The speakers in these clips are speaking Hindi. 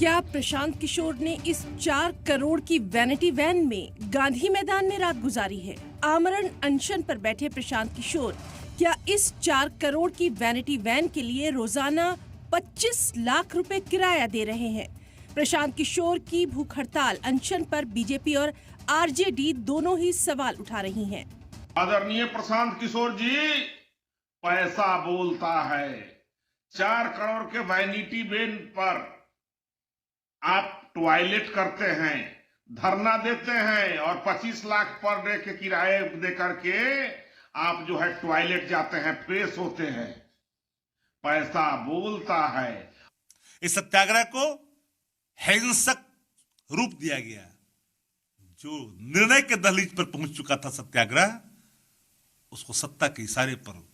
क्या प्रशांत किशोर ने इस 4 करोड़ की वैनिटी वैन में गांधी मैदान में रात गुजारी है? आमरण अनशन पर बैठे प्रशांत किशोर क्या इस 4 करोड़ की वैनिटी वैन के लिए रोजाना 25 लाख रुपए किराया दे रहे हैं? प्रशांत किशोर की भूख हड़ताल अनशन पर बीजेपी और आरजेडी दोनों ही सवाल उठा रही हैं। आदरणीय प्रशांत किशोर जी, पैसा बोलता है। 4 करोड़ के वैनिटी वैन पर आप टॉयलेट करते हैं, धरना देते हैं और 25 लाख पर डे के किराए दे करके आप जो है टॉयलेट जाते हैं, फ्रेश होते हैं। पैसा बोलता है। इस सत्याग्रह को हिंसक रूप दिया गया। जो निर्णय के दहलीज पर पहुंच चुका था सत्याग्रह, उसको सत्ता के इशारे पर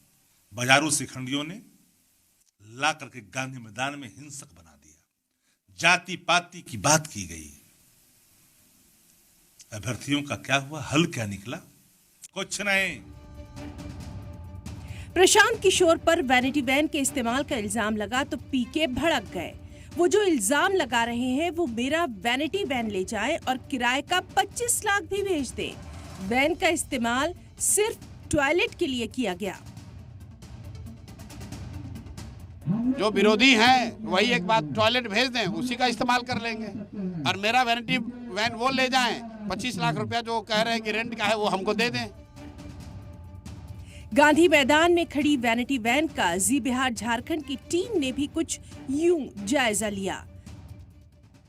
बाजारू शिखंडियों ने ला करके गांधी मैदान में हिंसक बना दिया। जाति पाति की बात की गई। अभ्यर्थियों का क्या हुआ, हल क्या निकला? कुछ नहीं। प्रशांत किशोर पर वैनिटी वैन के इस्तेमाल का इल्जाम लगा तो पीके भड़क गए। वो जो इल्जाम लगा रहे हैं वो मेरा वैनिटी वैन ले जाए और किराए का 25 लाख भी भेज दे। वैन का इस्तेमाल सिर्फ टॉयलेट के लिए किया गया। जो विरोधी हैं वही एक बात टॉयलेट भेज दें, उसी का इस्तेमाल कर लेंगे। और मेरा वैनिटी वैन वो ले जाएं, 25 लाख रुपया जो कह रहे हैं कि रेंट का है वो हमको दे दें। गांधी मैदान में खड़ी वैनिटी वैन का जी बिहार झारखंड की टीम ने भी कुछ यूं जायजा लिया।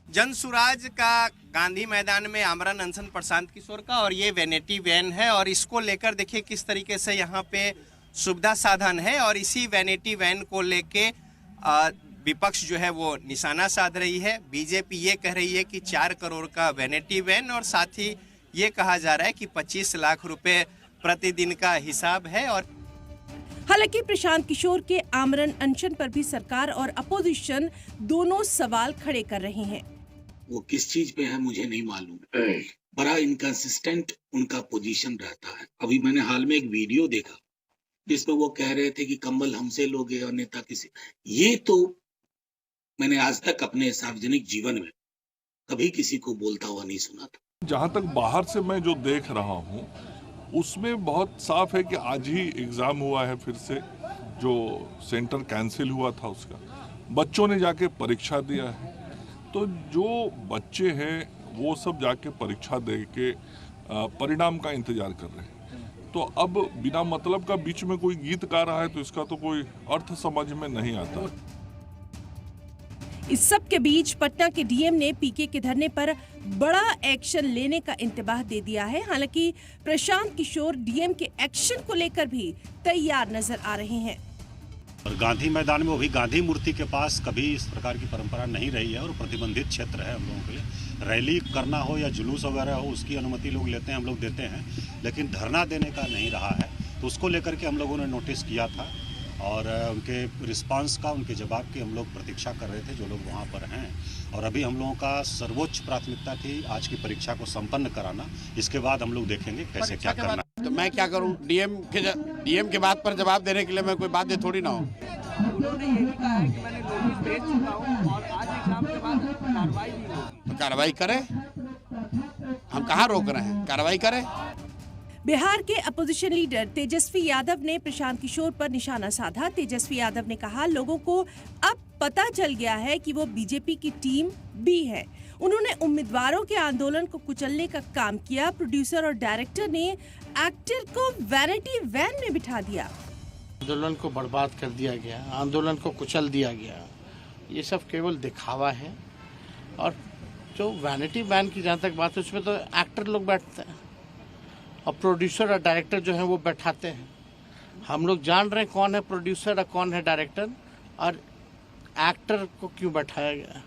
जनसुराज का गांधी मैदान में आमरण अनशन प्रशांत किशोर का, और ये वैनिटी वैन है और इसको लेकर देखिए किस तरीके से यहाँ पे सुविधा साधन है। और इसी वैनिटी वैन को लेके विपक्ष जो है वो निशाना साध रही है। बीजेपी ये कह रही है कि 4 करोड़ का वैनिटी वैन और साथ ही ये कहा जा रहा है कि 25 लाख रुपए प्रतिदिन का हिसाब है। और हालांकि प्रशांत किशोर के आमरण अनशन पर भी सरकार और अपोजिशन दोनों सवाल खड़े कर रहे हैं। वो किस चीज पे है मुझे नहीं मालूम, बड़ा इनकंसिस्टेंट उनका पोजीशन रहता है। अभी मैंने हाल में एक वीडियो देखा जिसमें वो कह रहे थे कि कंबल हमसे लोगे और नेता किसी। ये तो मैंने आज तक अपने सार्वजनिक जीवन में कभी किसी को बोलता हुआ नहीं सुना था। जहां तक बाहर से मैं जो देख रहा हूं उसमें बहुत साफ है कि आज ही एग्जाम हुआ है। फिर से जो सेंटर कैंसिल हुआ था उसका बच्चों ने जाके परीक्षा दिया है। तो जो बच्चे हैं वो सब जाके परीक्षा दे के परिणाम का इंतजार कर रहे हैं। तो अब बिना मतलब का बीच में कोई गीत गा रहा है तो इसका तो कोई अर्थ समझ में नहीं आता। इस सब के बीच पटना के डीएम ने पीके के धरने पर बड़ा एक्शन लेने का इंतबाह दे दिया है। हालांकि प्रशांत किशोर डीएम के एक्शन को लेकर भी तैयार नजर आ रहे हैं। और गांधी मैदान में, वो भी गांधी मूर्ति के पास, कभी इस प्रकार की परंपरा नहीं रही है और प्रतिबंधित क्षेत्र है हम लोगों के लिए। रैली करना हो या जुलूस वगैरह हो उसकी अनुमति लोग लेते हैं, हम लोग देते हैं, लेकिन धरना देने का नहीं रहा है। तो उसको लेकर के हम लोगों ने नोटिस किया था और उनके रिस्पांस का, उनके जवाब की हम लोग प्रतीक्षा कर रहे थे जो लोग वहाँ पर हैं। और अभी हम लोगों का सर्वोच्च प्राथमिकता थी आज की परीक्षा को संपन्न कराना। इसके बाद हम लोग देखेंगे कैसे क्या करना। तो मैं क्या करूं, डीएम के बात पर जवाब देने के लिए मैं कोई बाध्य थोड़ी ना हूं। उन्होंने ये भी कहा है कि मैंने नोटिस भेज चुका हूं और आज एग्जाम के बाद कार्रवाई भी होगी। तो कार्रवाई करें, हम कहाँ रोक रहे हैं, कार्रवाई करें। बिहार के अपोजिशन लीडर तेजस्वी यादव ने प्रशांत किशोर पर निशाना साधा। तेजस्वी यादव ने कहा, लोगों को अब पता चल गया है कि वो बीजेपी की टीम बी है। उन्होंने उम्मीदवारों के आंदोलन को कुचलने का काम किया। प्रोड्यूसर और डायरेक्टर ने एक्टर को वैनिटी वैन में बिठा दिया। आंदोलन को बर्बाद कर दिया गया, आंदोलन को कुचल दिया गया। ये सब केवल दिखावा है। और जो वैनिटी वैन की जहाँ तक बात है उसमें तो एक्टर लोग बैठते हैं और प्रोड्यूसर और डायरेक्टर जो है वो बैठाते हैं। हम लोग जान रहे हैं कौन है प्रोड्यूसर और कौन है डायरेक्टर, और एक्टर को क्यों बैठाया गया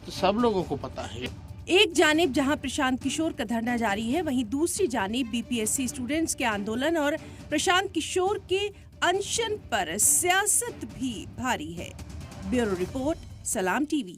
तो सब लोगों को पता है। एक जानिब जहां प्रशांत किशोर का धरना जारी है, वहीं दूसरी जानिब बीपीएससी स्टूडेंट्स के आंदोलन और प्रशांत किशोर के अनशन पर सियासत भी भारी है। ब्यूरो रिपोर्ट, सलाम टीवी।